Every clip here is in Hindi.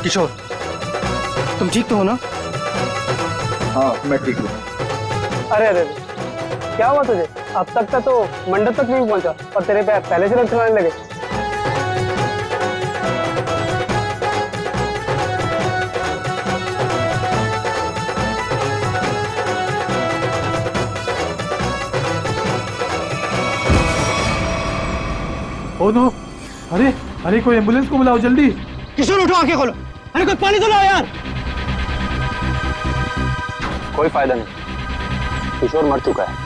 किशोर, तुम ठीक तो हो ना? हाँ मैं ठीक हूँ। अरे अरे क्या हुआ तुझे? अब तक का तो मंडप तक नहीं पहुंचा और तेरे पैर पहले से लटकने लगे। ओ नो, अरे अरे कोई एम्बुलेंस को बुलाओ जल्दी। किशोर उठो, आंखें खोलो। अरे कोई पानी तो लाओ यार। कोई फायदा नहीं, किशोर मर चुका है।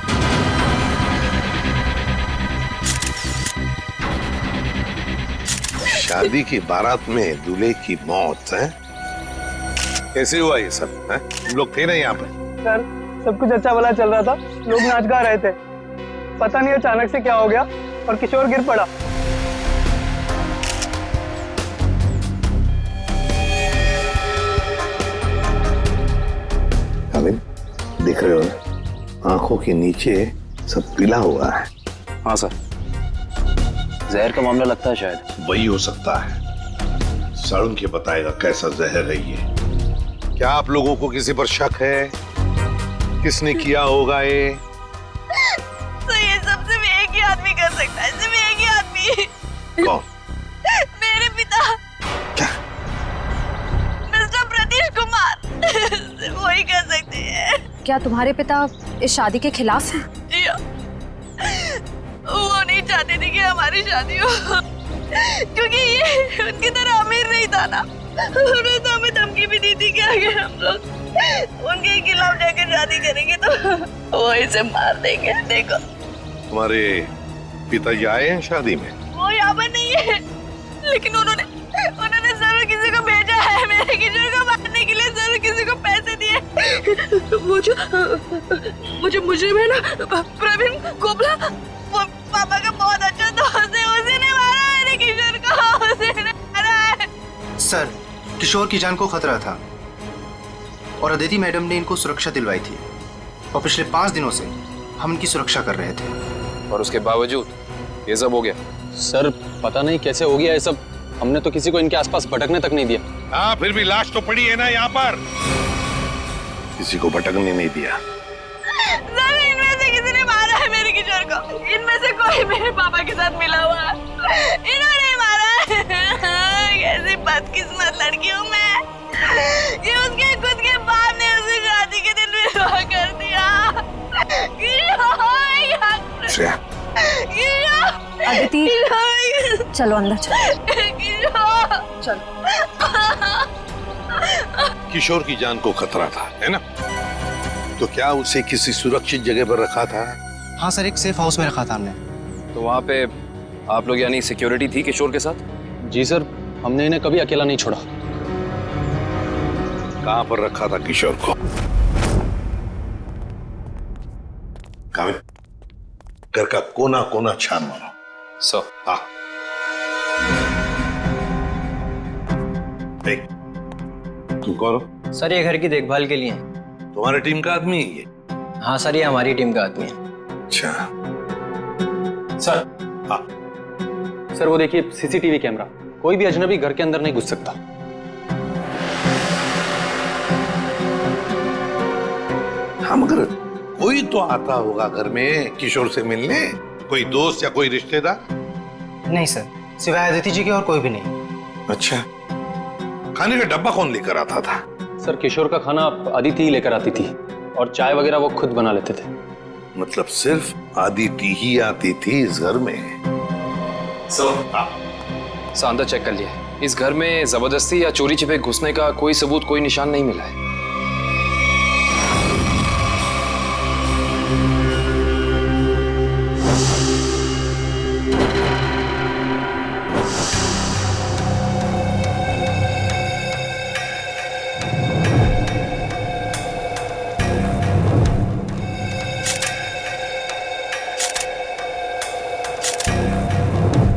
शादी की बारात में दूल्हे की मौत है? कैसे हुआ ये सब है? तुम लोग थे ना यहाँ पे? सर सब कुछ अच्छा भला चल रहा था, लोग नाच गा रहे थे, पता नहीं अचानक से क्या हो गया और किशोर गिर पड़ा। दिख रहे हो आंखों के नीचे सब पीला हुआ है। हाँ सर, जहर का मामला लगता है शायद। वही हो सकता है, सारुण के बताएगा कैसा जहर है ये। क्या आप लोगों को किसी पर शक है? किसने किया होगा ये? तो ये सब सिर्फ एक ही आदमी कर सकता है, सिर्फ एक ही आदमी। कौन? मेरे पिता। क्या? मिस्टर प्रतीश कुमार। सिर्फ वही कर सकते हैं। क्या तुम्हारे पिता इस शादी के खिलाफ हैं? जी हाँ। वो नहीं चाहते थे कि हमारी शादी हो, क्योंकि ये उनकी तरह अमीर नहीं था ना। उन्होंने तो हमें धमकी भी दी थी कि अगर हम लोग उनके खिलाफ जाकर शादी करेंगे तो वो इसे मार देंगे। देखो तुम्हारे पिताजी आए हैं शादी में? वो यहाँ पर नहीं है, लेकिन उन्होंने जरूर किसी को भेजा है मेरे किशोर को मारने के लिए, जरूर किसी को पैसे दिए। वो जो मुझे है ना, प्रवीण कोबला, वो पापा का बहुत अच्छा दोस्त है, उसी ने मारा मेरे किशोर को, उसी ने मारा है। सर, किशोर की जान को खतरा था और अदिति मैडम ने इनको सुरक्षा दिलवाई थी और पिछले 5 दिनों से हम इनकी सुरक्षा कर रहे थे। और उसके बावजूद ये सब हो गया। सर पता नहीं कैसे हो गया ये सब, हमने तो किसी को इनके आसपास भटकने तक नहीं दिया। हाँ, फिर भी लाश तो पड़ी है ना यहाँ पर। किसी को भटकने नहीं दिया। सर इनमें से किसी ने मारा है मेरे किशोर को, इनमें से कोई मेरे पापा के साथ मिला हुआ है, इन्होंने मारा है। कैसी बदकिस्मत लड़की हूँ मैं, ये उसके खुद के बाप ने उसे शादी के दिन विवाह कर दिया। अदिति चलो अंदर चलो। किशोर की जान को खतरा था, है ना? तो क्या उसे किसी सुरक्षित जगह पर रखा था? हाँ सर, एक सेफ हाउस में रखा था हमने। तो वहाँ पे आप लोग यानी सिक्योरिटी थी किशोर के साथ? जी सर, हमने इन्हें कभी अकेला नहीं छोड़ा। कहाँ पर रखा था किशोर को? कामिल, घर का कोना कोना छान मारो। सर। हाँ। तुम कौन हो? सर ये घर की देखभाल के लिए है। तुम्हारी टीम का आदमी है ये? हाँ सर, ये हमारी टीम का आदमी है। अच्छा। सर। हाँ। सर वो देखिए सीसीटीवी कैमरा, कोई भी अजनबी घर के अंदर नहीं घुस सकता। हाँ, मगर कोई तो आता होगा घर में किशोर से मिलने, कोई दोस्त या कोई रिश्तेदार? नहीं सर, सिवाय अदिति जी के और कोई भी नहीं। अच्छा, खाने का डब्बा कौन लेकर आता था? सर किशोर का खाना अदिति ही लेकर आती थी और चाय वगैरह वो खुद बना लेते थे। मतलब सिर्फ अदिति ही आती थी इस घर में? सर अंदर चेक कर लिया, इस घर में जबरदस्ती या चोरी छिपे घुसने का कोई सबूत, कोई निशान नहीं मिला है।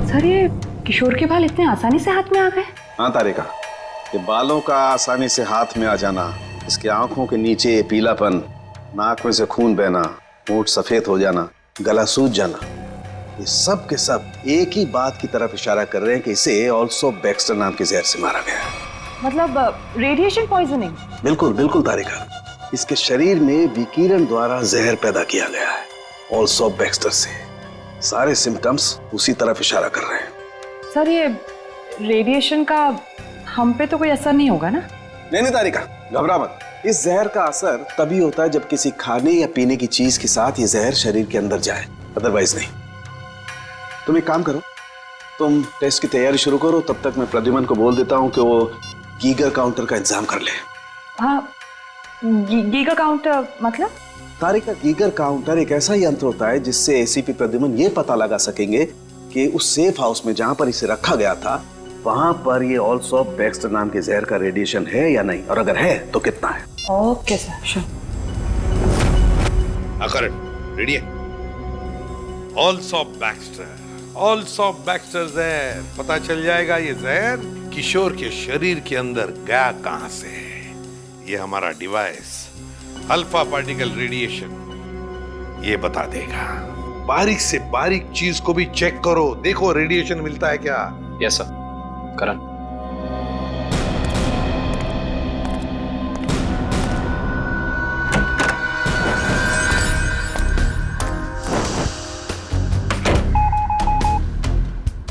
सर ये किशोर के बाल इतने आसानी से हाथ में आ गए? हाँ तारिका, ये बालों का आसानी से हाथ में आ जाना, इसके आंखों के नीचे पीलापन, नाक में से खून बहना, होंठ सफेद हो जाना, गला सूज जाना, ये सब के सब एक ही बात की तरफ इशारा कर रहे हैं कि इसे ऑल्सो बैक्स्टर नाम के जहर से मारा गया है। मतलब रेडिएशन पॉइजनिंग? बिल्कुल बिल्कुल तारिका, इसके शरीर में विकिरण द्वारा जहर पैदा किया गया है, ऑल्सो बैक्स्टर से। सारे सिम्टम्स उसी तरफ इशारा कर रहे हैं। सर ये रेडिएशन का हम पे तो कोई असर नहीं होगा ना? नहीं तारिका, घबरा मत। इस जहर का असर तभी होता है जब किसी खाने या पीने की चीज के साथ ये जहर शरीर के अंदर जाए, अदरवाइज नहीं। तुम एक काम करो, तुम टेस्ट की तैयारी शुरू करो, तब तक मैं प्रद्युमन को बोल देता हूँ कि वो गीगर काउंटर का इंतजाम कर ले। हाँ, गीगर काउंटर मतलब? तारिका, गीगर काउंटर एक ऐसा यंत्र होता है जिससे एसीपी प्रद्युमन ये पता लगा सकेंगे कि उस सेफ हाउस में जहां पर इसे रखा गया था वहां पर ये ऑल्सो बैक्स्टर नाम के जहर का रेडिएशन है या नहीं, और अगर है तो कितना है। Okay sir, sure. Karan ready है? ऑल्सो बैक्स्टर जहर, पता चल जाएगा ये जहर किशोर के शरीर के अंदर गया कहां से है। ये हमारा डिवाइस अल्फा पार्टिकल रेडिएशन ये बता देगा। बारीक से बारीक चीज को भी चेक करो, देखो रेडिएशन मिलता है क्या। Yes sir. करण,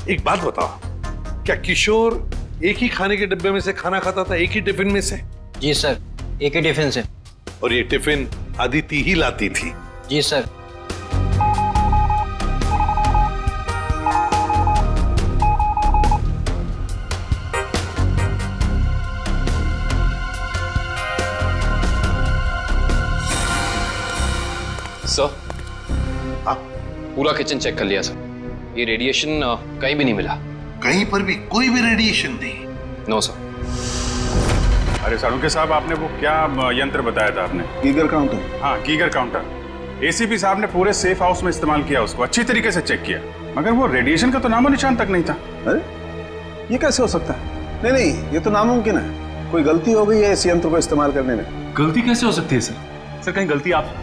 एक बात बताओ, क्या किशोर एक ही खाने के डिब्बे में से खाना खाता था, एक ही टिफिन में से? जी सर, एक ही टिफिन से। और ये टिफिन अदिति ही लाती थी? जी सर। सर, पूरा किचन चेक कर लिया सर, ये रेडिएशन कहीं भी नहीं मिला। कहीं पर भी कोई भी रेडिएशन नहीं? No sir. अरे सालुंके साहब, आपने वो क्या यंत्र बताया था आपने? Geiger counter. हाँ, गीगर काउंटर। एसीपी साहब ने पूरे सेफ हाउस में इस्तेमाल किया, उसको अच्छी तरीके से चेक किया, मगर वो रेडिएशन का तो नामो निशान तक नहीं था। अरे ये कैसे हो सकता है? नहीं, ये तो नामुमकिन है। कोई गलती हो गई है इस यंत्र को इस्तेमाल करने में। गलती कैसे हो सकती है सर? सर कहीं गलती आप,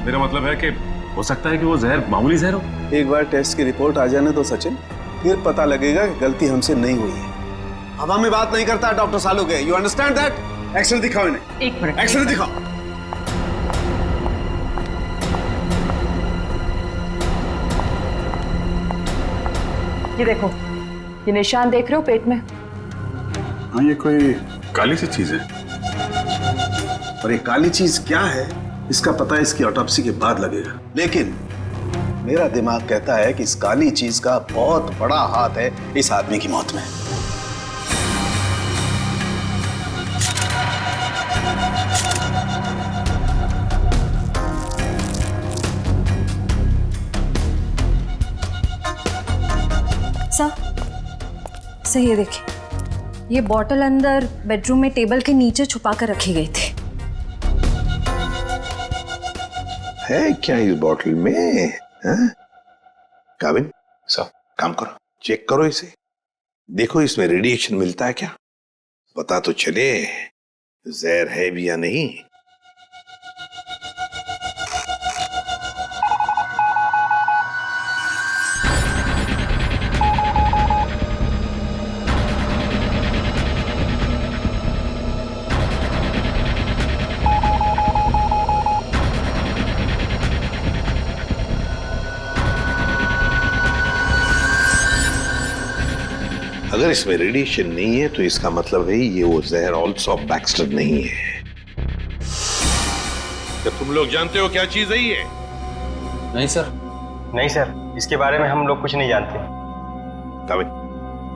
मेरा मतलब है कि हो सकता है कि वो जहर मामूली जहर हो। एक बार टेस्ट की रिपोर्ट आ जाने तो सचिन, फिर पता लगेगा कि गलती हमसे नहीं हुई है। हवा में बात नहीं करता doctor Saluke, you understand that? Action दिखाओ इन्हें। एक मिनट, एक्शन दिखाओ। ये देखो, ये निशान देख रहे हो पेट में? हाँ, ये कोई काली सी चीज है। और ये काली चीज क्या है इसका पता इसकी ऑटोप्सी के बाद लगेगा, लेकिन मेरा दिमाग कहता है कि इस काली चीज का बहुत बड़ा हाथ है इस आदमी की मौत में। सर ये देखिए, ये बॉटल अंदर बेडरूम में टेबल के नीचे छुपा कर रखी गई थी। है क्या इस बॉटल में? काबिन सर, काम करो, चेक करो इसे, देखो इसमें रेडिएशन मिलता है क्या, पता तो चले जहर है भी या नहीं। अगर इसमें रेडिएशन नहीं है तो इसका मतलब है ये वो जहर ऑल्सो बैक्स्टर नहीं है। क्या तुम लोग जानते हो क्या चीज है ये? नहीं सर। नहीं सर, इसके बारे में हम लोग कुछ नहीं जानते। काबिन,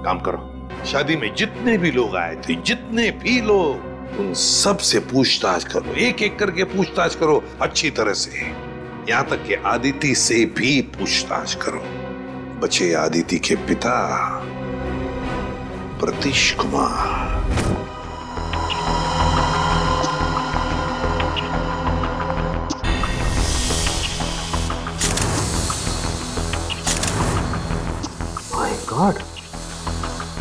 काम करो, शादी में जितने भी लोग आए थे, जितने भी लोग, उन सब से पूछताछ करो, एक एक करके पूछताछ करो अच्छी तरह से, यहां तक कि आदिति से भी पूछताछ करो। बचे आदिति के पिता प्रतीश कुमार। माय गॉड,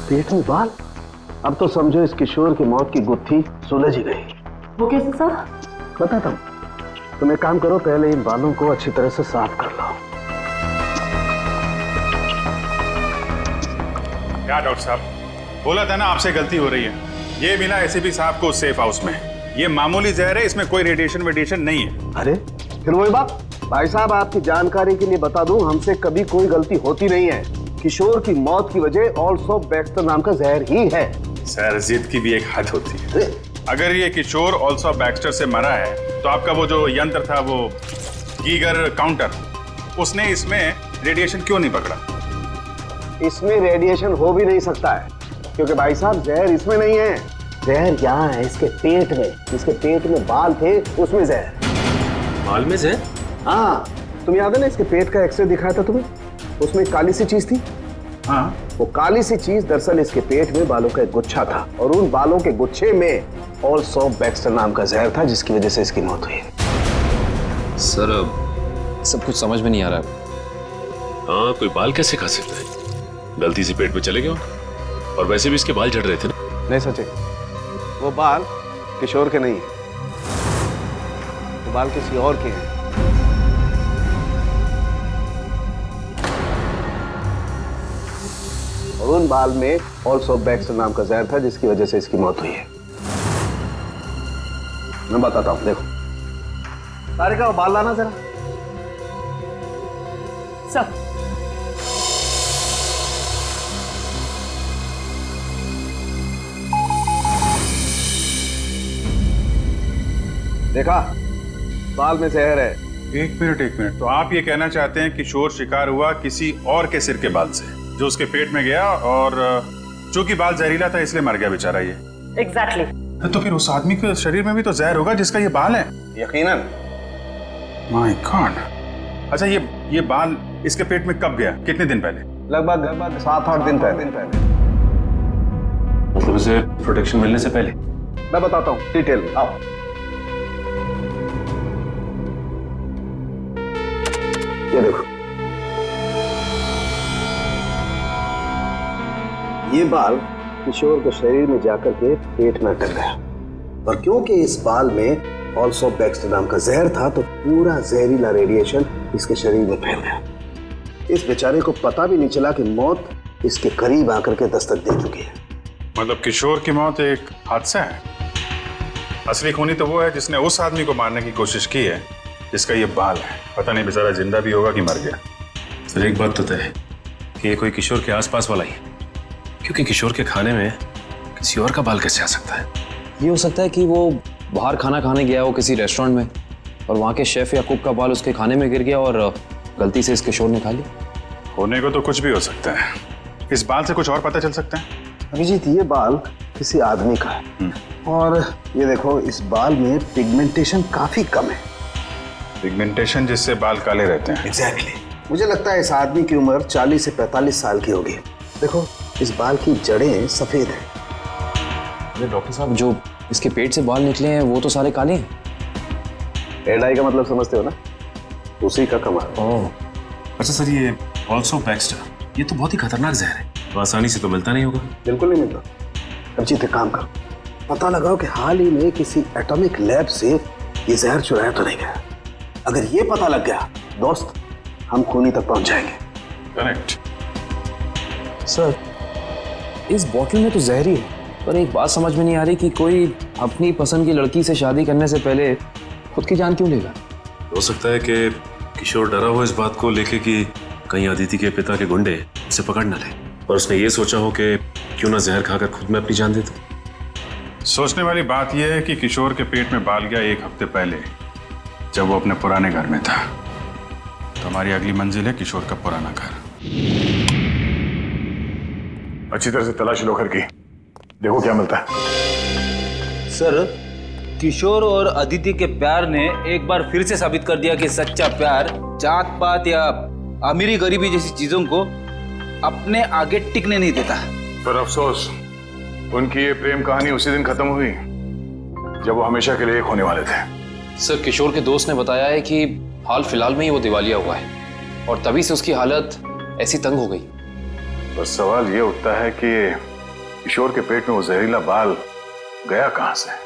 पेट में बाल। अब तो समझो इस किशोर की मौत की गुत्थी सुलझ ही गई। वो कैसे सर? बताता हूं, तुम एक काम करो, पहले इन बालों को अच्छी तरह से साफ कर लो। क्या डॉक्टर साहब, बोला था ना आपसे गलती हो रही है। ये मिला एसीपी साहब को सेफ हाउस में। ये मामूली जहर है, इसमें कोई रेडिएशन नहीं है। अरे फिर वही बात। भाई साहब, आपकी जानकारी के लिए बता दूं, हमसे कभी कोई गलती होती नहीं है। किशोर की मौत की वजह ऑल्सो बैक्स्टर नाम का जहर ही है। सर, जिद की भी एक हद होती है। अगर ये किशोर ऑल्सो बैक्स्टर से मरा है तो आपका वो जो यंत्र था, वो गीगर काउंटर, उसने इसमें रेडिएशन क्यों नहीं पकड़ा? इसमें रेडिएशन हो भी नहीं सकता है, क्योंकि भाई साहब जहर इसमें नहीं है। जहर यहाँ है इसके पेट में। इसके पेट में बाल थे, उसमें जहर। बाल में जहर? हाँ, तुम याद है ना, इसके पेट का एक्सरे दिखाया था तुम्हें, उसमें एक काली सी चीज थी। हाँ, वो काली सी चीज दरअसल इसके पेट में बालों का एक गुच्छा था, और उन बालों के गुच्छे में ऑल्सो बैक्स्टर नाम का जहर था, जिसकी वजह से इसकी मौत हुई। सर, सब कुछ समझ में नहीं आ रहा। हाँ, कोई बाल कैसे खा सकता है? गलती से पेट में चले गए, और वैसे भी इसके बाल झड़ रहे थे ना। नहीं सचिन, वो बाल किशोर के नहीं है, वो बाल किसी और के हैं। और उन बाल में ऑल्सो बैक्स्टर नाम का जहर था, जिसकी वजह से इसकी मौत हुई है। मैं बताता हूं, देखो। तारिका, वो बाल लाना जरा। सर, देखा, बाल में जहर है। एक मिनट। तो आप ये कहना चाहते हैं किशोर शिकार हुआ किसी और के सिर के बाल से, जो उसके पेट में गया, और चूंकि बाल जहरीला था इसलिए मर गया बेचारा ये। एग्जैक्टली। तो फिर उस आदमी के शरीर में भी तो जहर होगा जिसका ये बाल है। यकीनन। My God. अच्छा, ये बाल इसके पेट में कब गया? कितने दिन पहले? लगभग 7-8 दिन पहले। मतलब उसे प्रोटेक्शन मिलने से पहले? मैं बताता हूँ डिटेल में, आओ। ये देखो, ये बाल किशोर के शरीर में जाकर के पेट में अटक गया, और क्योंकि इस बाल में ऑल्सो बैक्स्टर नाम का जहर था, तो पूरा जहरीला रेडिएशन इसके शरीर में फैल गया। इस बेचारे को पता भी नहीं चला कि मौत इसके करीब आकर के दस्तक दे चुकी है। मतलब किशोर की मौत एक हादसा है। असली खूनी तो वो है जिसने उस आदमी को मारने की कोशिश की है जिसका ये बाल है। पता नहीं बेचारा जिंदा भी होगा कि मर गया। सर, एक बात तो तय है कि ये कोई किशोर के आसपास वाला ही है, क्योंकि किशोर के खाने में किसी और का बाल कैसे आ सकता है? ये हो सकता है कि वो बाहर खाना खाने गया हो किसी रेस्टोरेंट में, और वहाँ के शेफ या कुक का बाल उसके खाने में गिर गया और गलती से इस किशोर ने खा लिया। होने को तो कुछ भी हो सकता है। इस बाल से कुछ और पता चल सकता है? अभिजीत, ये बाल किसी आदमी का है, और ये देखो, इस बाल में पिगमेंटेशन काफी कम है। पिगमेंटेशन जिससे बाल काले रहते हैं। एग्जैक्टली। मुझे लगता है इस आदमी की उम्र 40 से 45 साल की होगी। देखो, इस बाल की जड़ें सफेद हैं। अरे डॉक्टर साहब, जो इसके पेट से बाल निकले हैं वो तो सारे काले हैं। रेड आई का मतलब समझते हो ना? उसी का कमाल। ओह, अच्छा सर, ये ऑल्सो बैक्स्टर, ये तो बहुत ही खतरनाक जहर है, तो आसानी से तो मिलता नहीं होगा। बिल्कुल नहीं मिलता। अब जीते काम करो, पता लगाओ कि हाल ही में किसी एटॉमिक लैब से ये जहर चुराया तो नहीं गया। अगर ये पता लग गया दोस्त, हम खूनी तक पहुंच जाएंगे। करेक्ट। सर, इस बॉटल में तो जहर ही है, पर एक बात समझ में नहीं आ रही कि कोई अपनी पसंद की लड़की से शादी करने से पहले खुद की जान क्यों लेगा? हो सकता है कि किशोर डरा हो इस बात को लेके कि कहीं अदिति के पिता के गुंडे उसे पकड़ न ले, और उसने ये सोचा हो कि क्यों ना जहर खाकर खुद में अपनी जान दे दे। सोचने वाली बात यह है कि किशोर के पेट में बाल गया 1 हफ्ते पहले, जब वो अपने पुराने घर में था। तो हमारी अगली मंजिल है किशोर का पुराना घर। अच्छी तरह से तलाशी लो घर की, देखो क्या मिलता है। सर, किशोर और अदिति के प्यार ने एक बार फिर से साबित कर दिया कि सच्चा प्यार जात पात या अमीरी गरीबी जैसी चीजों को अपने आगे टिकने नहीं देता। पर अफसोस, उनकी ये प्रेम कहानी उसी दिन खत्म हुई जब वो हमेशा के लिए एक होने वाले थे। सर, किशोर के दोस्त ने बताया है कि हाल फिलहाल में ही वो दिवालिया हुआ है, और तभी से उसकी हालत ऐसी तंग हो गई। बस सवाल ये उठता है कि किशोर के पेट में वो जहरीला बाल गया कहां से?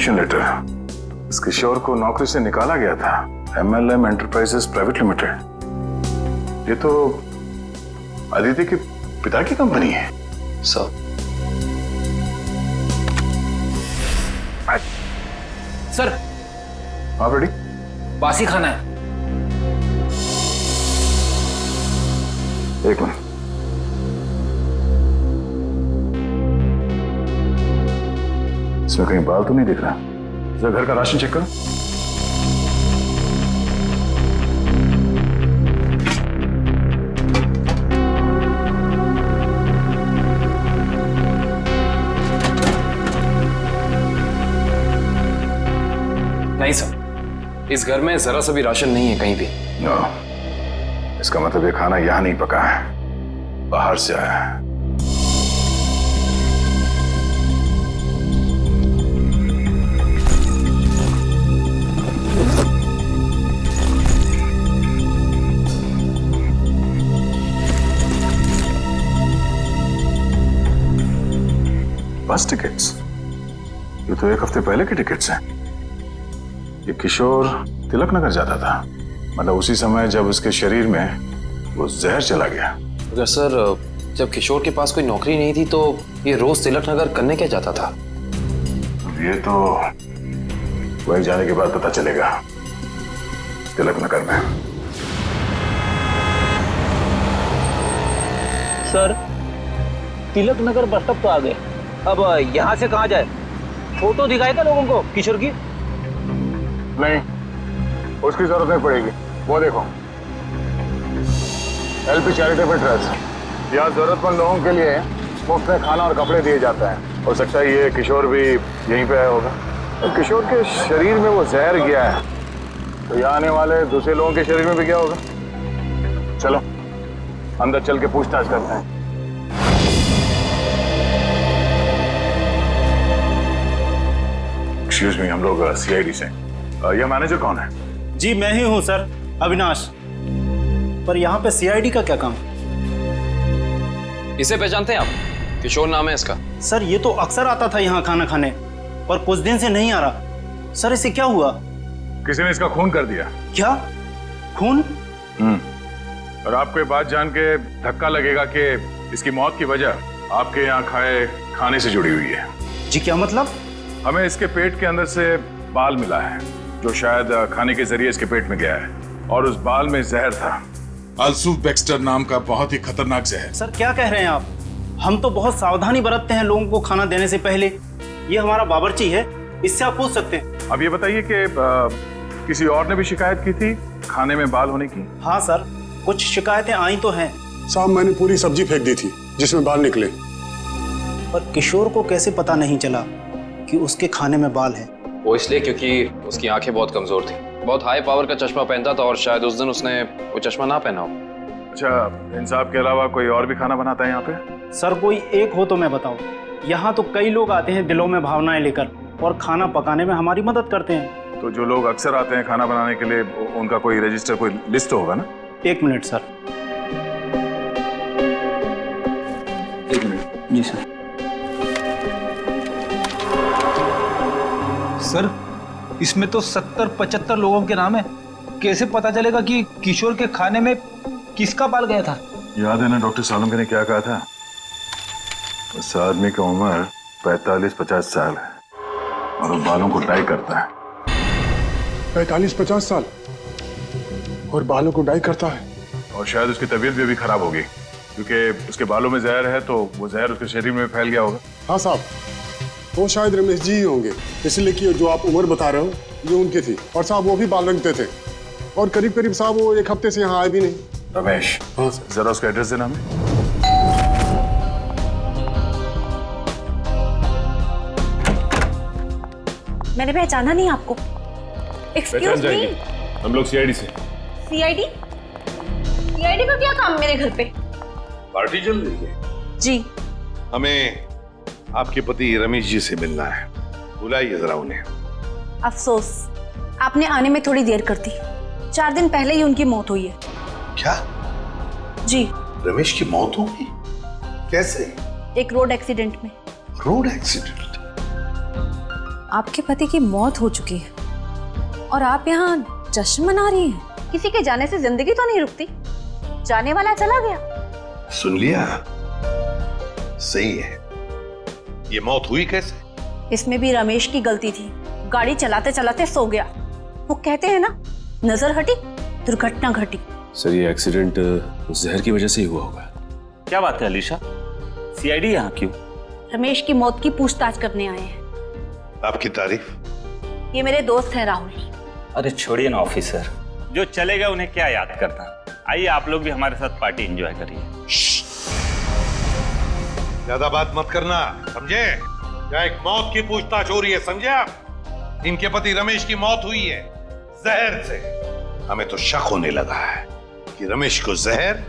Resignation letter. इस किशोर को नौकरी से निकाला गया था। MLM enterprises private limited. ये तो अदिति के पिता की कंपनी है। सर सर आप रेडी? बासी खाना है। एक मिनट। इसमें कहीं बाल तो नहीं दिख रहा। जरा घर का राशन चेक करो। नहीं सर, इस घर में जरा सा भी राशन नहीं है कहीं भी। नो, इसका मतलब ये खाना यहां नहीं पका है, बाहर से आया है। बस टिकट्स? ये तो एक हफ्ते पहले के टिकट्स हैं। ये किशोर तिलक नगर जाता था, मतलब उसी समय जब उसके शरीर में वो जहर चला गया। अगर सर जब किशोर के पास कोई नौकरी नहीं थी तो ये रोज तिलक नगर करने क्या जाता था? ये तो वही जाने के बाद पता चलेगा। तिलक नगर में। Sir Tilak Nagar bus stop तो आ गए, अब यहाँ से कहाँ जाए? फोटो दिखाए था लोगों को किशोर की? नहीं, उसकी जरूरत नहीं पड़ेगी। वो देखो, LP चैरिटेबल ट्रस्ट। यहाँ जरूरतमंद लोगों के लिए मुफ्त में खाना और कपड़े दिए जाते हैं। हो सकता है ये किशोर भी यहीं पे आया होगा। और किशोर के शरीर में वो जहर गया है, तो यहाँ आने वाले दूसरे लोगों के शरीर में भी गया होगा। चलो अंदर चल के पूछताछ करते हैं। एक्सक्यूज मी, हम लोग CID से। यह मैनेजर कौन है? जी मैं ही हूँ सर, अविनाश। पर यहाँ पे CID का क्या काम? इसे पहचानते हैं आप? किशोर नाम है इसका। सर ये तो अक्सर आता था यहाँ खाना खाने, पर कुछ दिन से नहीं आ रहा। सर इसे क्या हुआ? किसी ने इसका खून कर दिया। क्या खून? और आपको ये बात जान के धक्का लगेगा कि इसकी मौत की वजह आपके यहाँ खाए खाने से जुड़ी हुई है। जी क्या मतलब? हमें इसके पेट के अंदर से बाल मिला है, जो शायद खाने के जरिए इसके पेट में गया है, और उस बाल में जहर था। अल्सूफ बैक्स्टर नाम का बहुत ही खतरनाक जहर। सर क्या कह रहे हैं आप? हम तो बहुत सावधानी बरतते हैं लोगों को खाना देने से पहले। ये हमारा बावर्ची है, इससे आप पूछ सकते हैं। अब ये बताइए कि किसी और ने भी शिकायत की थी खाने में बाल होने की? हाँ सर, कुछ शिकायतें आई तो हैं। साहब मैंने पूरी सब्जी फेंक दी थी जिसमें बाल निकले। पर किशोर को कैसे पता नहीं चला कि उसके खाने में बाल है? वो इसलिए क्योंकि उसकी आंखें बहुत कमजोर थी। बहुत हाई पावर का चश्मा पहनता था और शायद उस दिन उसने वो चश्मा ना पहना हो। अच्छा, इन साहब के अलावा कोई और भी खाना बनाता है यहाँ पे? सर कोई एक हो तो मैं बताऊं। यहाँ तो कई लोग आते हैं दिलों में भावनाएं लेकर और खाना पकाने में हमारी मदद करते हैं। तो जो लोग अक्सर आते हैं खाना बनाने के लिए, उनका कोई रजिस्टर, कोई लिस्ट होगा ना? एक मिनट सर। एक मिनट। जी सर। सर इसमें तो 70-75 लोगों के नाम है। कैसे पता चलेगा कि किशोर के खाने में किसका बाल गया था? याद है ना डॉक्टर सालम ने क्या कहा था? उस आदमी की उम्र 45-50 साल है और वो बालों को डाई करता है। 45-50 साल और बालों को डाई करता है? और शायद उसकी तबीयत भी अभी खराब होगी, क्योंकि उसके बालों में जहर है, तो वो जहर उसके शरीर में फैल गया होगा। हाँ साहब, वो शायद रमेश जी ही होंगे, इसलिए कि जो आप उम्र बता रहे हो ये उनकी थी। और साहब वो भी बाल रंगते थे और करीब करीब साहब वो एक हफ्ते से यहाँ आए भी नहीं। रमेश, हाँ सर। जरा उसका एड्रेस देना हमें। मैंने पहचाना नहीं आपको। Excuse me. हम लोग CID से। CID? CID का क्या काम मेरे घर पे? पार्टी चल रही है जी। हमें आपके पति रमेश जी से मिलना है, बुलाइए जरा उन्हें। अफसोस, आपने आने में थोड़ी देर कर दी। 4 दिन पहले ही उनकी मौत हुई है। क्या? जी। रमेश की मौत हो गई? कैसे? एक रोड एक्सीडेंट में। Road accident? आपके पति की मौत हो चुकी है और आप यहाँ जश्न मना रही हैं। किसी के जाने से जिंदगी तो नहीं रुकती, जाने वाला चला गया। सुन लिया? सही है। ये मौत हुई कैसे? इसमें भी रमेश की गलती थी, गाड़ी चलाते चलाते सो गया। वो कहते हैं ना, नजर हटी दुर्घटना घटी। सर ये एक्सीडेंट जहर की वजह से ही हुआ होगा। क्या बात है अलीशा, सीआईडी यहाँ क्यों? रमेश की मौत की पूछताछ करने आए हैं। आपकी तारीफ? ये मेरे दोस्त हैं राहुल। अरे छोड़िए ना ऑफिसर, जो चले गए उन्हें क्या याद करना। आइए आप लोग भी हमारे साथ पार्टी एंजॉय करिए। ज्यादा बात मत करना, समझे? यहाँ एक मौत की पूछताछ हो रही है, समझे आप? इनके पति रमेश की मौत हुई है जहर से। हमें तो शक होने लगा है कि रमेश को जहर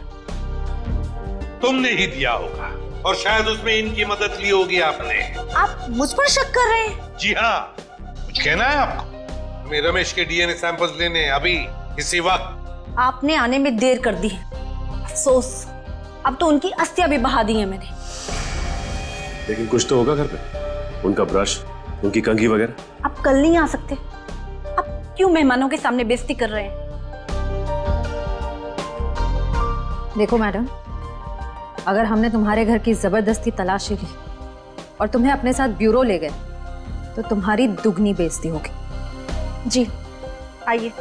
तुमने ही दिया होगा और शायद उसमें इनकी मदद ली होगी आपने। आप मुझ पर शक कर रहे हैं? जी हाँ, कुछ कहना है आपको? हमें रमेश के डीएनए सैंपल्स लेने अभी इसी वक्त। आपने आने में देर कर दी, अफसोस। अब तो उनकी अस्थियां भी बहा दी है मैंने। लेकिन कुछ तो होगा घर पे, उनका ब्रश, उनकी कंघी वगैरह। आप कल नहीं आ सकते? आप क्यों मेहमानों के सामने बेइज्जती कर रहे हैं? देखो मैडम, अगर हमने तुम्हारे घर की जबरदस्ती तलाशी ली और तुम्हें अपने साथ ब्यूरो ले गए तो तुम्हारी दुगनी बेइज्जती होगी। जी आइए।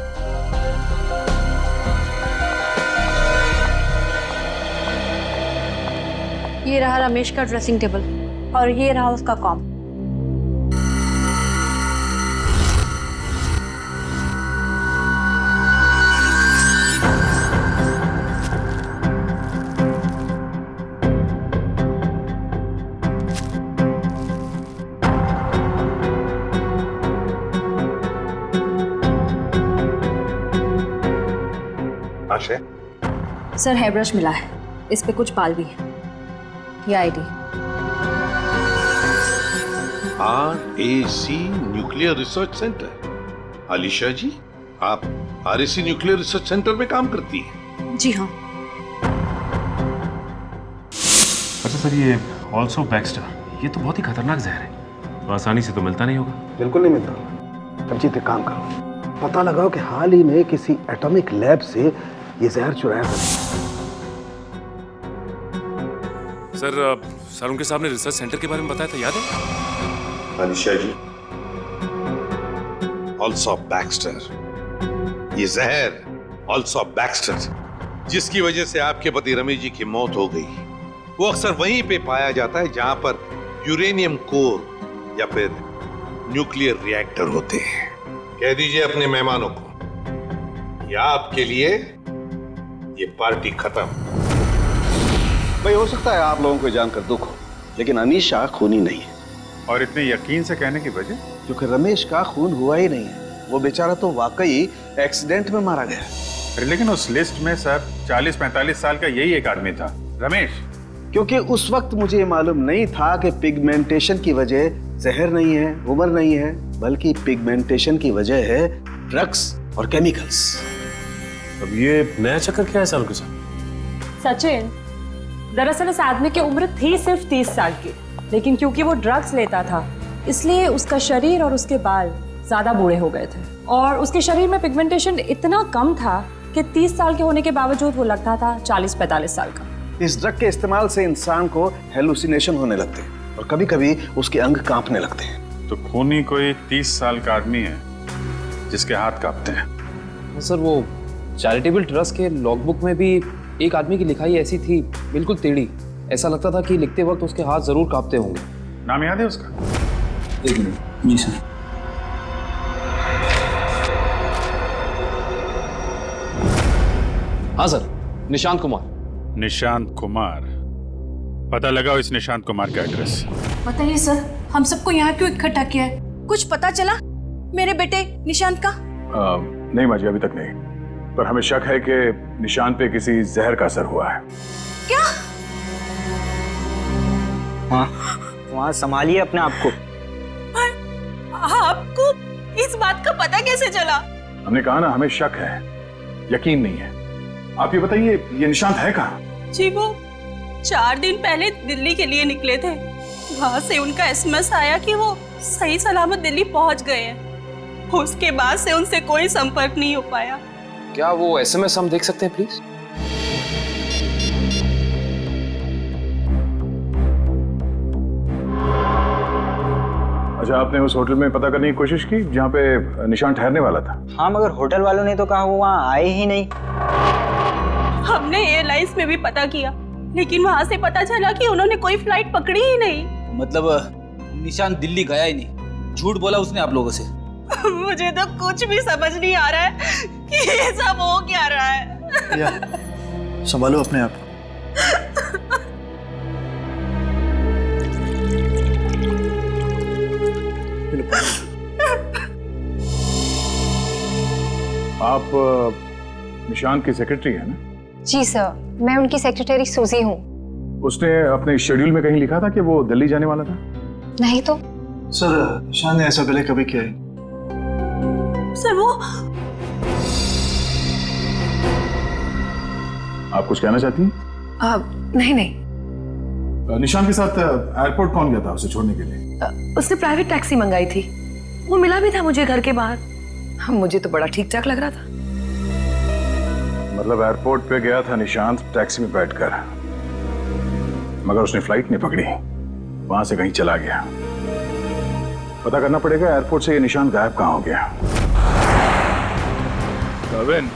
ये रहा रमेश का ड्रेसिंग टेबल और ये रहा उसका कॉम। सर हेयर ब्रश मिला है, इस पे कुछ बाल भी है। ये ID. RAC nuclear research centre. Alisha ji, आप RAC न्यूक्लियर रिसर्च सेंटर में काम करती हैं? जी हाँ। अच्छा सर, ये ऑल्सो बैक्स्टर, ये तो बहुत ही खतरनाक जहर है, तो आसानी से तो मिलता नहीं होगा। बिल्कुल नहीं मिलता। कमजीत एक काम करो, पता लगाओ कि हाल ही में किसी एटॉमिक लैब से ये जहर चुराया था। सर उनके सामने रिसर्च सेंटर के बारे में बताया था, याद है? अलीशा जी, ऑल्सो बैक्स्टर, ये जहर ऑल्सो बैक्स्टर जिसकी वजह से आपके पति रमेश जी की मौत हो गई, वो अक्सर वहीं पे पाया जाता है जहां पर यूरेनियम कोर या फिर न्यूक्लियर रिएक्टर होते हैं। कह दीजिए अपने मेहमानों को कि आपके लिए ये पार्टी खत्म। भाई हो सकता है आप लोगों को जानकर दुख हो, लेकिन अनीशा खूनी नहीं है। और इतने यकीन से कहने की वजह? क्योंकि रमेश का खून हुआ ही नहीं है, वो बेचारा तो वाकई एक्सीडेंट में मारा गया। लेकिन उस लिस्ट में सर 40-45 साल का यही एक आदमी था, रमेश। क्योंकि उस वक्त मुझे ये मालूम नहीं था कि पिगमेंटेशन की वजह जहर नहीं है, उम्र नहीं है, बल्कि पिगमेंटेशन की वजह है ड्रग्स और केमिकल्स। अब ये नया चक्कर क्या है साल के साथ? सचिन, दरअसल इस आदमी की उम्र थी सिर्फ 30 साल की, लेकिन क्योंकि वो ड्रग्स लेता था इसलिए उसका शरीर और उसके बाल ज्यादा बूढ़े हो गए थे और उसके शरीर में पिगमेंटेशन इतना कम था कि 30 साल के होने के बावजूद वो लगता था 40-45 साल का। इस ड्रग के इस्तेमाल से इंसान को हेलुसिनेशन होने लगते हैं और कभी कभी उसके अंग कांपने लगते हैं। तो खूनी कोई 30 साल का आदमी है जिसके हाथ कांपते हैं। सर वो चैरिटेबल ट्रस्ट के लॉगबुक में भी एक आदमी की लिखाई ऐसी थी, बिल्कुल टेढ़ी। ऐसा लगता था कि लिखते वक्त उसके हाथ जरूर कांपते होंगे। नाम याद है उसका? एक मिनट। जी सर। हाँ सर, निशांत कुमार। निशांत कुमार, पता लगाओ इस निशांत कुमार का एड्रेस। बताइए सर, हम सबको यहाँ क्यों इकट्ठा किया है? कुछ पता चला मेरे बेटे निशांत का? नहीं माजी, अभी तक नहीं, पर हमें शक है कि निशांत पे किसी जहर का असर हुआ है। क्या? वहाँ संभालिए अपने आप को। आपको इस बात का पता कैसे चला? हमने कहा ना, हमें शक है, यकीन नहीं है। आप ये बताइए, ये निशांत है कहाँ? जी वो 4 दिन पहले दिल्ली के लिए निकले थे। वहाँ से उनका एसएमएस आया कि वो सही सलामत दिल्ली पहुंच गए हैं। उसके बाद से उनसे कोई संपर्क नहीं हो पाया। क्या वो एसएमएस हम देख सकते हैं प्लीज? अच्छा, आपने उस होटल में पता करने की कोशिश की जहाँ पे निशान ठहरने वाला था? हाँ, मगर होटल वालों ने तो कहा वो वहाँ आए ही नहीं। हमने एयरलाइंस में भी पता किया, लेकिन वहां से पता चला कि उन्होंने कोई फ्लाइट पकड़ी ही नहीं। मतलब निशान दिल्ली गया ही नहीं, झूठ बोला उसने आप लोगों से। मुझे तो कुछ भी समझ नहीं आ रहा है कि ये सब हो क्या रहा है। या, संभालो अपने आप। आप निशान की सेक्रेटरी है ना? जी सर, मैं उनकी सेक्रेटरी सूजी हूँ। उसने अपने शेड्यूल में कहीं लिखा था कि वो दिल्ली जाने वाला था? नहीं तो। सर, निशान ने ऐसा पहले कभी किया है? सर वो आप कुछ कहना चाहती हैं? नहीं नहीं। निशान के साथ एयरपोर्ट कौन गया था उसे छोड़ने के लिए? उसने प्राइवेट टैक्सी मंगाई थी, वो मिला भी था मुझे घर के बाहर। मुझे तो बड़ा ठीक ठाक लग रहा था। मतलब एयरपोर्ट पे गया था निशांत टैक्सी में बैठकर, मगर उसने फ्लाइट नहीं पकड़ी, वहां से कहीं चला गया। पता करना पड़ेगा एयरपोर्ट से ये निशान गायब कहाँ हो गया। कविन,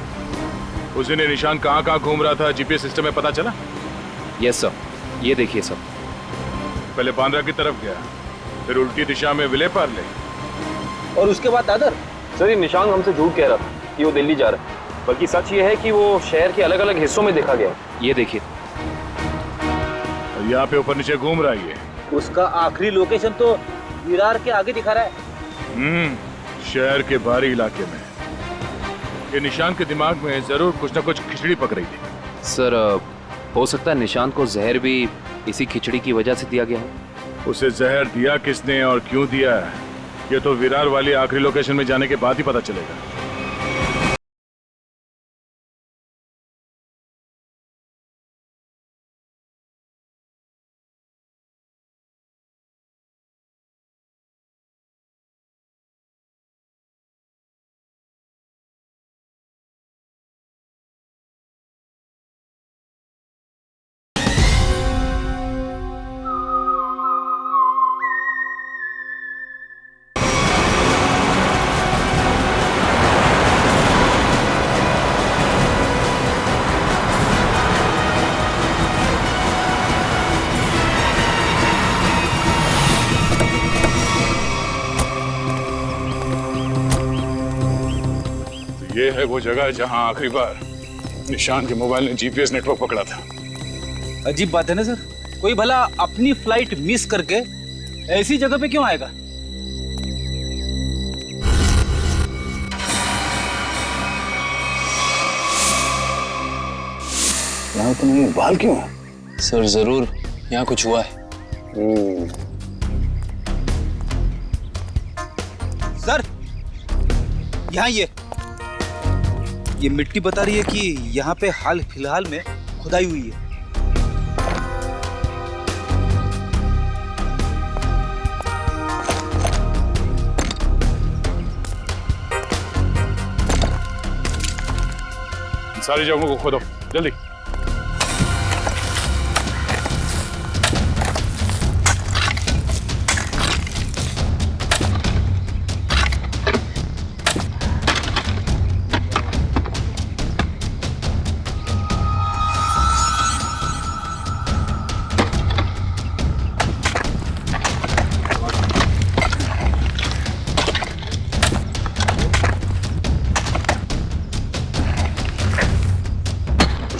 उस दिन ये निशान कहाँ घूम रहा था जीपीएस सिस्टम में पता चला? यस सर, ये देखिए सब। पहले बांद्रा की तरफ गया, फिर उल्टी दिशा में विले पार्ले, और उसके बाद दादर। सर, ये निशान हमसे झूठ कह रहा था कि वो दिल्ली जा रहा है, बल्कि सच ये है कि वो शहर के अलग अलग हिस्सों में देखा गया। ये देखिए, और यहाँ पे ऊपर नीचे घूम रहा है। उसका आखिरी लोकेशन तो विरार के आगे दिखा रहा है। शहर के बाहरी इलाके में। ये निशान के दिमाग में जरूर कुछ ना कुछ खिचड़ी पक रही थी। सर, हो सकता है निशान को जहर भी इसी खिचड़ी की वजह से दिया गया हो। उसे जहर दिया किसने और क्यों दिया, ये तो विरार वाली आखिरी लोकेशन में जाने के बाद ही पता चलेगा। ये है वो जगह जहां आखिरी बार निशान के मोबाइल ने जीपीएस नेटवर्क पकड़ा था। अजीब बात है ना सर, कोई भला अपनी फ्लाइट मिस करके ऐसी जगह पे क्यों आएगा? यहाँ तो नहीं, बाल क्यों? सर, जरूर यहाँ कुछ हुआ है। सर, यहाँ ये मिट्टी बता रही है कि यहाँ पे हाल फिलहाल में खुदाई हुई है। सारी जगहों को खोदो जल्दी।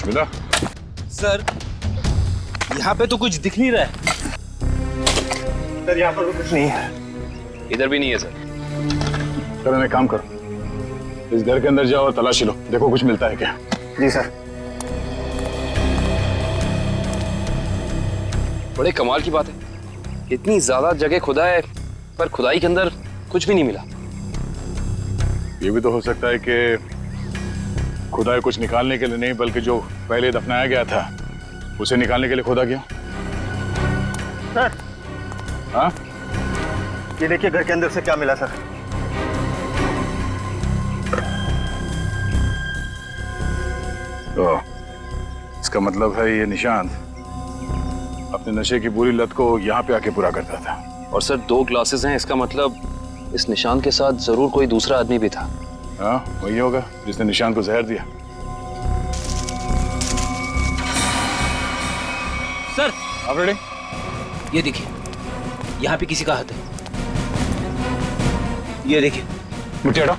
मिला? सर, यहाँ पे तो कुछ दिख नहीं रहा है। सर, यहाँ पर कुछ नहीं है। इधर भी नहीं है सर। सर, मैं काम करो, इस घर के अंदर जाओ और तलाशी लो, देखो कुछ मिलता है क्या। जी सर। बड़े कमाल की बात है, इतनी ज्यादा जगह खुदा है पर खुदाई के अंदर कुछ भी नहीं मिला। ये भी तो हो सकता है कि खुदाई कुछ निकालने के लिए नहीं, बल्कि जो पहले दफनाया गया था उसे निकालने के लिए खोदा गया। सर। हाँ? ये देखिए घर के अंदर से क्या मिला सर। तो इसका मतलब है ये निशांत अपने नशे की बुरी लत को यहाँ पे आके पूरा करता था। और सर 2 ग्लासेस हैं, इसका मतलब इस निशांत के साथ जरूर कोई दूसरा आदमी भी था। हाँ वही होगा जिसने निशांत को जहर दिया। सर आप रेडी? ये देखिए, यहाँ पे किसी का हाथ है। ये देखिए। मुझे हटाओ।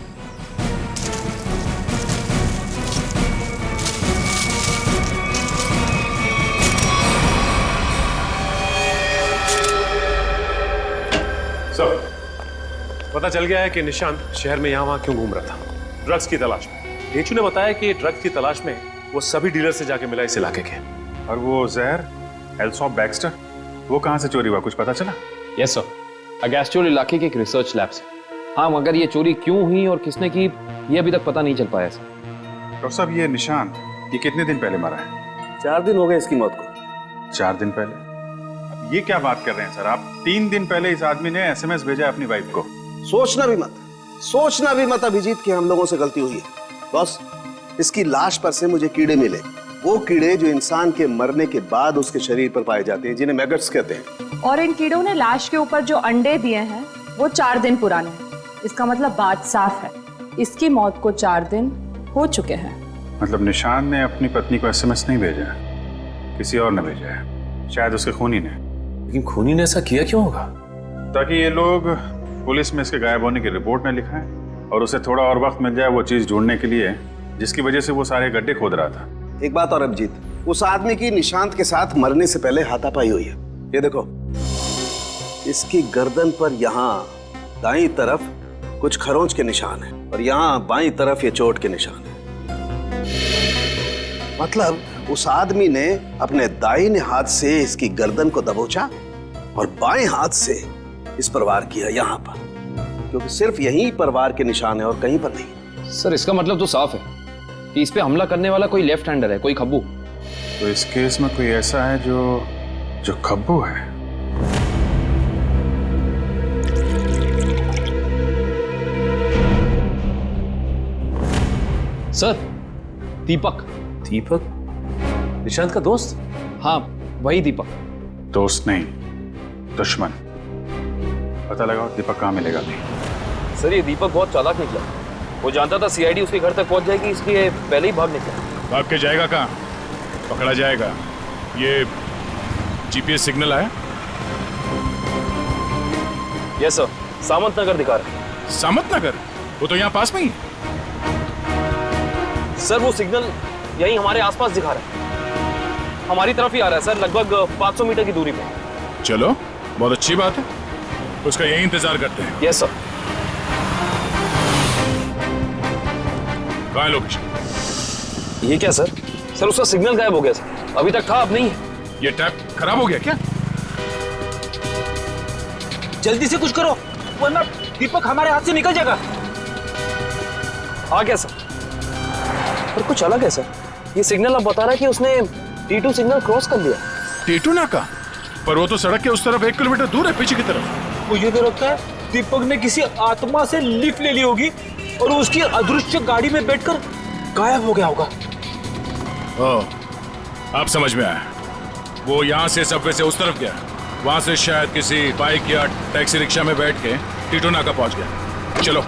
सर, पता चल गया है कि निशांत शहर में यहाँ वहाँ क्यों घूम रहा था, ड्रग्स की तलाश में। डेचू ने बताया कि ड्रग्स की तलाश में वो सभी डीलर से जाके मिला इस इलाके के। और वो जहर एल्सॉप बैक्स्टर, वो कहाँ से चोरी हुआ, कुछ पता चला? यस सर, अगेस्ट्योर इलाके के एक रिसर्च लैब से। हाँ, मगर ये चोरी क्यों हुई और किसने की ये अभी तक पता नहीं चल पाया सर। डॉक्टर साहब, ये निशांत ये कितने दिन पहले मरा है? 4 दिन हो गए इसकी मौत को। 4 दिन पहले? अब ये क्या बात कर रहे हैं सर आप? 3 दिन पहले इस आदमी ने SMS भेजा अपनी वाइफ को। सोचना भी मत अभिजीत कि हम लोगों से गलती हुई है। बॉस, इसकी लाश पर से मुझे कीड़े मिले, वो कीड़े जो इंसान के मरने के बाद उसके शरीर पर पाए जाते हैं, जिन्हें मैगट्स कहते हैं। और इन कीड़ों ने लाश के ऊपर जो अंडे दिए हैं वो 4 दिन पुराने हैं। इसका मतलब बात साफ है, इसकी मौत को 4 दिन हो चुके हैं। मतलब निशांत ने अपनी पत्नी को SMS नहीं भेजा, किसी और ने भेजा है, शायद उसके खूनी ने। लेकिन खूनी ने ऐसा किया क्यों होगा? ताकि ये लोग पुलिस में इसके गायब होने की रिपोर्ट न लिखाएं और उसे थोड़ा और वक्त मिल जाए वो चीज ढूंढने के लिए जिसकी वजह से वो सारे गड्ढे खोद रहा था। एक बात और अभिजीत, उस आदमी की निशांत के साथ मरने से पहले हाथापाई हुई है। ये देखो, इसकी गर्दन पर यहाँ दाईं तरफ कुछ खरोंच के निशान है और यहाँ बाईं तरफ ये चोट के निशान है। मतलब उस आदमी ने अपने दाहिने हाथ से इसकी गर्दन को दबोचा और बाएं हाथ से इस पर वार किया यहाँ पर, क्योंकि सिर्फ यहीं पर वार के निशान है और कहीं पर नहीं। सर, इसका मतलब तो साफ है कि इस पे हमला करने वाला कोई लेफ्ट हैंडर है, कोई खब्बू। तो इस केस में कोई ऐसा है जो खब्बू है। सर, दीपक। दीपक? निशांत का दोस्त? हाँ, वही दीपक। दोस्त नहीं, दुश्मन। पता लगाओ दीपक कहाँ मिलेगा अभी। सर, ये दीपक बहुत चालाक निकला। वो जानता था CID उसके घर तक पहुंच जाएगी, इसलिए पहले ही भाग निकला। भाग के जाएगा कहाँ? पकड़ा जाएगा। ये GPS सिग्नल आया? यस सर, सामंत नगर दिखा रहा है। सामंत नगर? वो तो यहाँ पास में ही। सर, वो सिग्नल यही हमारे आसपास दिखा रहा है, हमारी तरफ ही आ रहा है सर, लगभग 500 मीटर की दूरी पे। चलो, बहुत अच्छी बात है, उसका यही इंतजार करते हैं। Yes sir. कहाँ है लोकेशन? ये क्या सर? सर, उसका सिग्नल गायब हो गया सर, अभी तक था, अब नहीं है। ये टैप खराब हो गया क्या? जल्दी से कुछ करो वरना दीपक हमारे हाथ से निकल जाएगा। आ गया सर, पर कुछ अलग है सर। ये सिग्नल अब बता रहा है कि उसने T2 सिग्नल क्रॉस कर लिया। T2 नाका? पर वो तो सड़क के उस तरफ 1 किलोमीटर दूर है, पीछे की तरफ। मुझे तो लगता है दीपक ने किसी आत्मा से लिफ्ट ले ली होगी और उसकी अदृश्य गाड़ी में बैठकर गायब हो गया होगा। ओह, अब समझ में आया। वो यहाँ से सबवे से उस तरफ गया, वहां से शायद किसी बाइक या टैक्सी रिक्शा में बैठ के T2 नाका पहुंच गया। चलो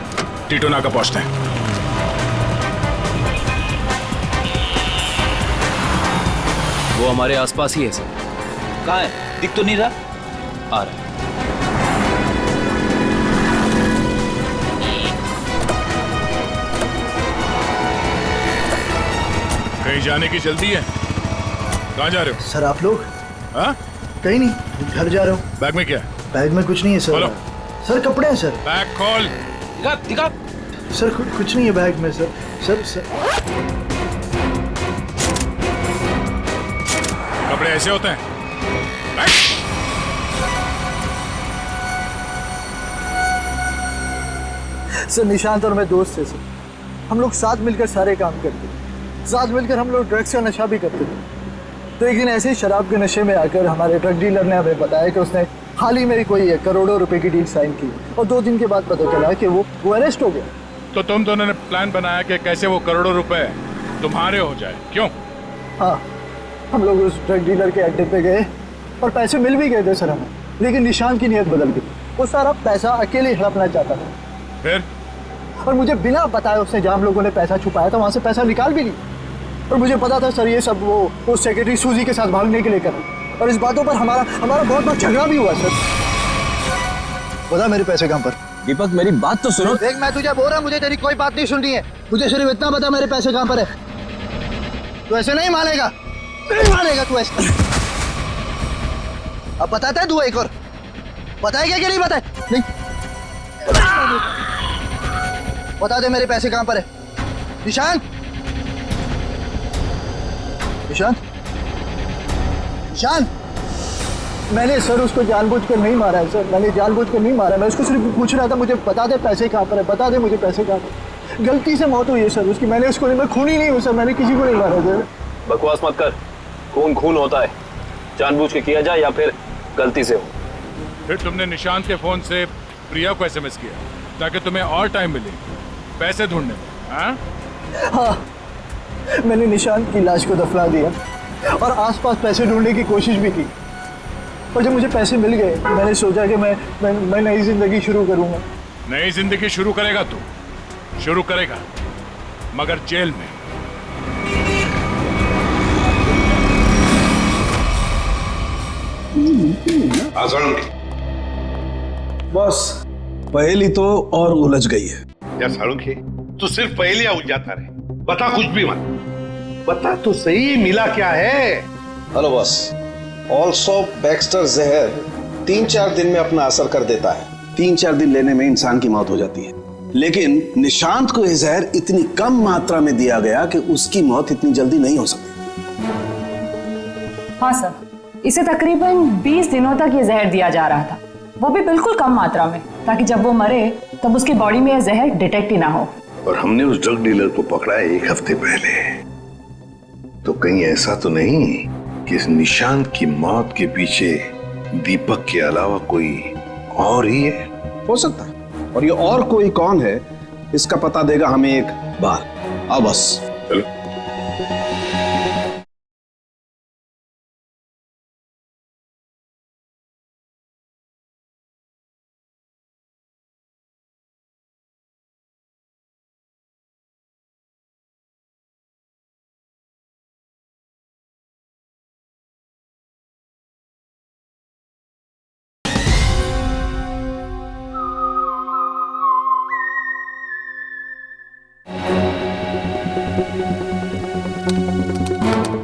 T2 नाका पहुंचते हैं। वो हमारे आसपास ही है सर। कहाँ है? दिख तो नहीं रहा। आ रहा है। कहीं जाने की जल्दी है? कहाँ जा रहे हो? सर आप लोग? हाँ? कहीं नहीं, घर जा रहा हूँ। बैग में क्या है? बैग में कुछ नहीं है सर। खोलो। सर कपड़े हैं सर। बैग खोल। दिखा दिखा। सर कुछ नहीं है बैग में सर। सर कपड़े ऐसे होते हैं? सर निशांत और मैं दोस्त थे सर, हम लोग साथ मिलकर सारे काम करते थे, साथ मिलकर हम लोग ड्रग्स का नशा भी करते थे। तो एक दिन ऐसे ही शराब के नशे में आकर हमारे ड्रग डीलर ने हमें बताया कि उसने हाल ही में कोई करोड़ों रुपए की डील साइन की और 2 दिन के बाद पता चला कि वो अरेस्ट हो गया। तो तुम दोनों ने प्लान बनाया कि कैसे वो करोड़ों रुपए तुम्हारे हो जाए, क्यों? हाँ, हम लोग उस ड्रग डीलर के अड्डे पे गए और पैसे मिल भी गए थे सर हमें, लेकिन निशांत की नीयत बदल गई। वो सारा पैसा अकेले हड़पना चाहता था। फिर? और मुझे बिना बताए उसने जहाँ हम लोगों ने पैसा छुपाया था वहाँ से पैसा निकाल भी ली। और मुझे पता था सर ये सब वो सेक्रेटरी सूजी के साथ भागने के लिए कर, और इस बातों पर हमारा बहुत बड़ा झगड़ा भी हुआ सर। बता मेरे पैसे कहाँ पर? दीपक मेरी बात तो सुनो। देख मैं तुझे बोल रहा हूँ, मुझे तेरी कोई बात नहीं सुननी है, मुझे सिर्फ इतना बता मेरे पैसे कहाँ पर है। तू ऐसे नहीं मानेगा, नहीं मानेगा तू ऐसे। अब बताता है तू एक और, बताएगा कि नहीं बताए? नहीं बता दे मेरे पैसे कहाँ पर है। निशांत, निशांत, निशांत। मैंने सर उसको जानबूझकर नहीं मारा है सर, मैंने जानबूझकर नहीं मारा है। मैं उसको सिर्फ पूछ रहा था मुझे बता दे पैसे कहाँ पर है, बता दे मुझे पैसे कहाँ पर। गलती से मौत हुई है सर उसकी, मैंने उसको नहीं, मैं खूनी नहीं हूँ सर, मैंने किसी को नहीं मारा सर। बकवास मत कर, खून खून होता है, जानबूझ के किया जाए या फिर गलती से हो। फिर तुमने निशांत के फोन से प्रिया को एसएमएस किया ताकि तुम्हें और टाइम मिले पैसे ढूंढने में? हाँ, मैंने निशांत की लाश को दफना दिया और आसपास पैसे ढूंढने की कोशिश भी की, और जब मुझे पैसे मिल गए मैंने सोचा कि मैं नई जिंदगी शुरू करूंगा। नई जिंदगी शुरू करेगा तू, शुरू करेगा, मगर जेल में। बस पहेली तो और उलझ गई है। या सारुंखे, तू सिर्फ पहेलियां उलझाता रहे, बता कुछ भी मत, बता तो सही मिला क्या है। हेलो बॉस, ऑल्सो बैक्स्टर जहर 3-4 दिन में अपना असर कर देता है। 3-4 दिन लेने में इंसान की मौत हो जाती है, लेकिन निशांत को यह जहर इतनी कम मात्रा में दिया गया कि उसकी मौत इतनी जल्दी नहीं हो सकती। हाँ सर, इसे तकरीबन 20 दिनों तक ये जहर दिया जा रहा था, वो भी बिल्कुल कम मात्रा में, ताकि जब वो मरे तब उसकी बॉडी में यह जहर डिटेक्ट ही ना हो। और हमने उस ड्रग डीलर को पकड़ा है 1 हफ्ते पहले, तो कहीं ऐसा तो नहीं कि इस निशांत की मौत के पीछे दीपक के अलावा कोई और ही है? हो सकता है, और ये और कोई कौन है इसका पता देगा हमें एक बार। आओ बस चलो।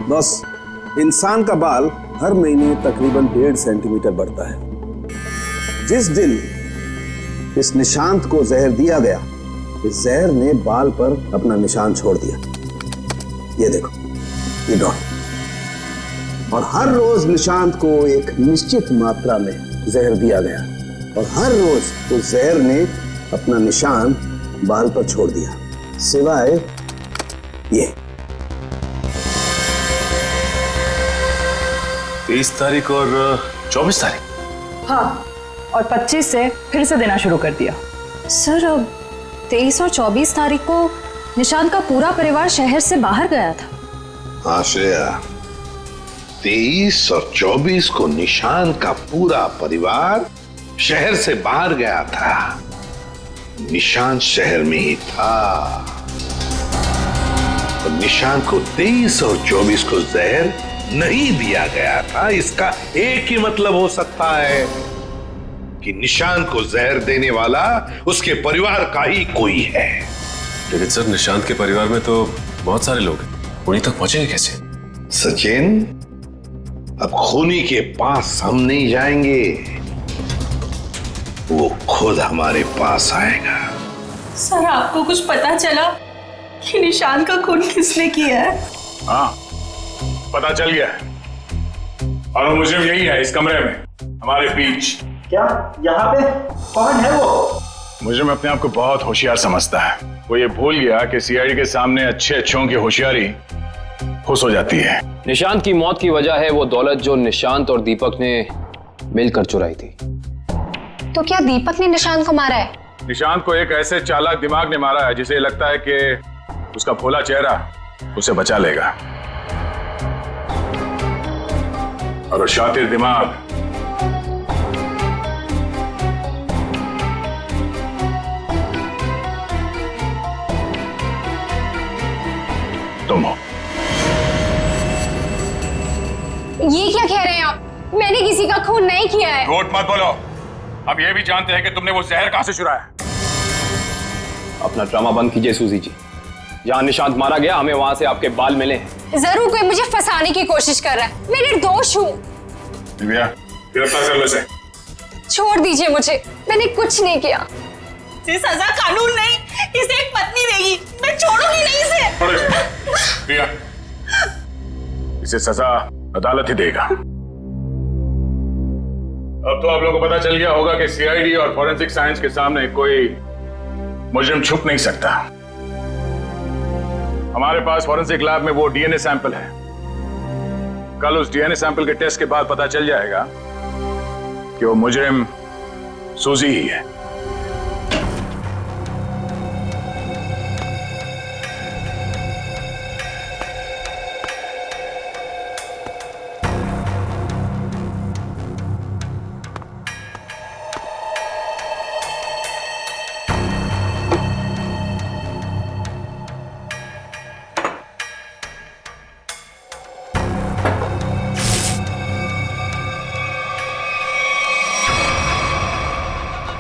बस इंसान का बाल हर महीने तकरीबन 1.5 सेंटीमीटर बढ़ता है। जिस दिन इस निशांत को जहर दिया गया, इस जहर ने बाल पर अपना निशान छोड़ दिया। ये देखो, ये डॉट। और हर रोज निशांत को एक निश्चित मात्रा में जहर दिया गया, और हर रोज उस जहर ने अपना निशान बाल पर छोड़ दिया, सिवाय ये 23 तारीख और 24 तारीख। हाँ, और 25 से फिर से देना शुरू कर दिया। सर, अब 23 और 24 तारीख को निशांत का पूरा परिवार शहर से बाहर गया था। हाँ श्रेया, 23 और 24 को निशांत का पूरा परिवार शहर से बाहर गया था। निशांत शहर में ही था, और निशांत को 23 और 24 को जहर नहीं दिया गया था। इसका एक ही मतलब हो सकता है कि निशांत को जहर देने वाला उसके परिवार का ही कोई है। लेकिन सर, निशांत के परिवार में तो बहुत सारे लोग हैं, उन्हीं तक पहुंचेंगे कैसे? सचिन, अब खूनी के पास हम नहीं जाएंगे, वो खुद हमारे पास आएगा। सर, आपको कुछ पता चला कि निशांत का खून किसने किया है? हाँ, पता चल गया है, और वो मुझे यही है, इस कमरे में हमारे बीच। क्या यहाँ पे कौन है वो? मुझे में अपने आप को बहुत होशियार समझता है। वो ये भूल गया कि सीआईडी के सामने अच्छे अच्छों की होशियारी खुश हो जाती है। निशांत की मौत की वजह है वो दौलत जो निशांत और दीपक ने मिलकर चुराई थी। तो क्या दीपक ने निशांत को मारा है? निशांत को एक ऐसे चालाक दिमाग ने मारा है जिसे लगता है कि उसका भोला चेहरा उसे बचा लेगा, और वो शातिर दिमाग तुम हो। ये क्या कह रहे हैं आप? मैंने किसी का खून नहीं किया है। झूठ मत बोलो। अब ये भी जानते हैं कि तुमने वो जहर कहां से चुराया। अपना ड्रामा बंद कीजिए सूजी जी। जहां निशांत मारा गया हमें वहां से आपके बाल मिले। जरूर कोई मुझे फंसाने की कोशिश कर रहा है। मैं निर्दोष हूँ। दिव्या, गिरफ्तार कर लो इसे। छोड़ दीजिए मुझे, मैंने कुछ नहीं किया। इसे सजा कानून नहीं, इसे एक पत्नी देगी। मैं छोड़ूंगी नहीं इसे। छोड़ो इसे। दिव्या, इसे सजा अदालत ही देगा। अब तो आप लोगों को पता चल गया होगा कि सीआईडी और फॉरेंसिक साइंस के सामने कोई मुजरिम छुप नहीं सकता। हमारे पास फॉरेंसिक लैब में वो डीएनए सैंपल है। कल उस डीएनए सैंपल के टेस्ट के बाद पता चल जाएगा कि वो मुजरिम सूजी ही है।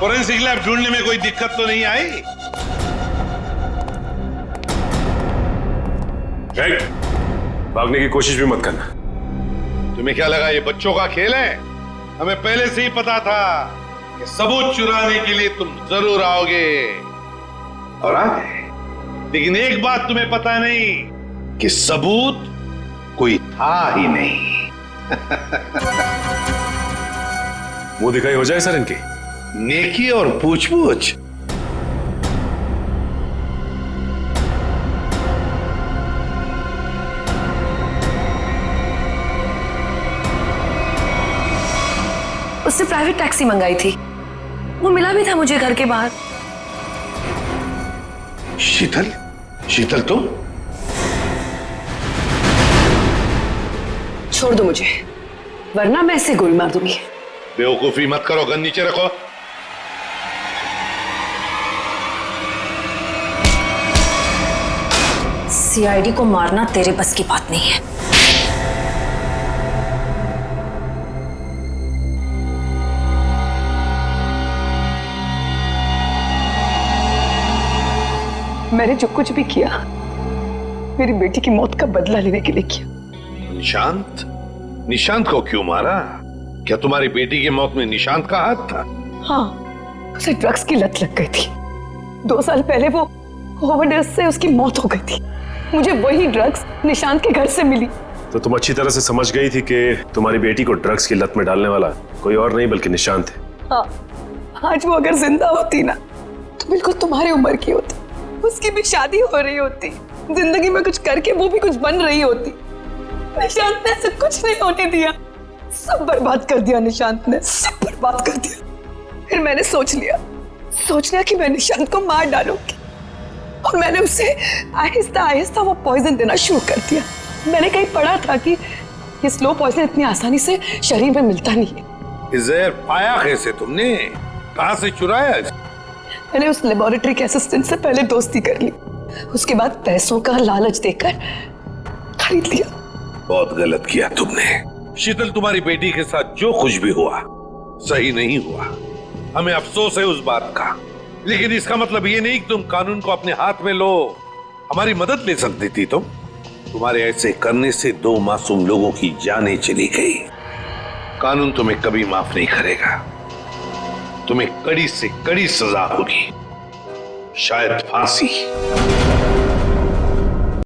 फोरेंसिक लैब ढूंढने में कोई दिक्कत तो नहीं आई? भागने की कोशिश भी मत करना। तुम्हें क्या लगा ये बच्चों का खेल है? हमें पहले से ही पता था कि सबूत चुराने के लिए तुम जरूर आओगे, और आ गए। लेकिन एक बात तुम्हें पता नहीं कि सबूत कोई था ही नहीं। मुंह दिखाई हो जाए सर इनकी। नेकी और पूछ-पूछ। उससे प्राइवेट टैक्सी मंगाई थी, वो मिला भी था मुझे घर के बाहर। शीतल? शीतल तुम? छोड़ दो मुझे, वरना मैं इसे गोली मार दूंगी। बेवकूफी मत करो, गन नीचे रखो। सीआईडी को मारना तेरे बस की बात नहीं है। मैंने जो कुछ भी किया मेरी बेटी की मौत का बदला लेने के लिए किया। निशांत? निशांत को क्यों मारा? क्या तुम्हारी बेटी की मौत में निशांत का हाथ था? हाँ, उसे ड्रग्स की लत लग गई थी। 2 साल पहले वो ओवरडोज से उसकी मौत हो गई थी। मुझे वही ड्रग्स निशांत के घर से मिली। तो तुम अच्छी तरह से समझ गई थी कि तुम्हारी बेटी को ड्रग्स की लत में डालने वाला कोई और नहीं बल्कि निशांत है। हाँ, आज वो अगर जिंदा होती ना तो बिल्कुल तुम्हारी उम्र की होती। उसकी भी शादी हो रही होती, जिंदगी में कुछ करके वो भी कुछ बन रही होती। निशांत ने ऐसा कुछ नहीं होने दिया, सब बर्बाद कर दिया। निशांत ने सब बर्बाद कर दिया। फिर मैंने सोच लिया कि मैं निशांत को मार डालूंगी, और मैंने उसे आहिस्ता आहिस्ता वो पॉइजन देना शुरू कर दिया। मैंने कहीं पढ़ा था कि ये स्लो पॉइजन इतनी आसानी से शरीर में मिलता नहीं है। जहर पाया कैसे तुमने? कहां से चुराया? मैंने उस लेबोरेटरी के असिस्टेंट से पहले दोस्ती कर ली, उसके बाद पैसों का लालच देकर खरीद लिया। बहुत गलत किया तुमने। शीतल, तुम्हारी बेटी के साथ जो कुछ भी हुआ सही नहीं हुआ। हमें अफसोस है उस बात का, लेकिन इसका मतलब ये नहीं कि तुम कानून को अपने हाथ में लो। हमारी मदद ले सकती थी तुम। तुम्हारे ऐसे करने से 2 मासूम लोगों की जानें चली गई। कानून तुम्हें कभी माफ नहीं करेगा। तुम्हें कड़ी से कड़ी सजा होगी, शायद फांसी।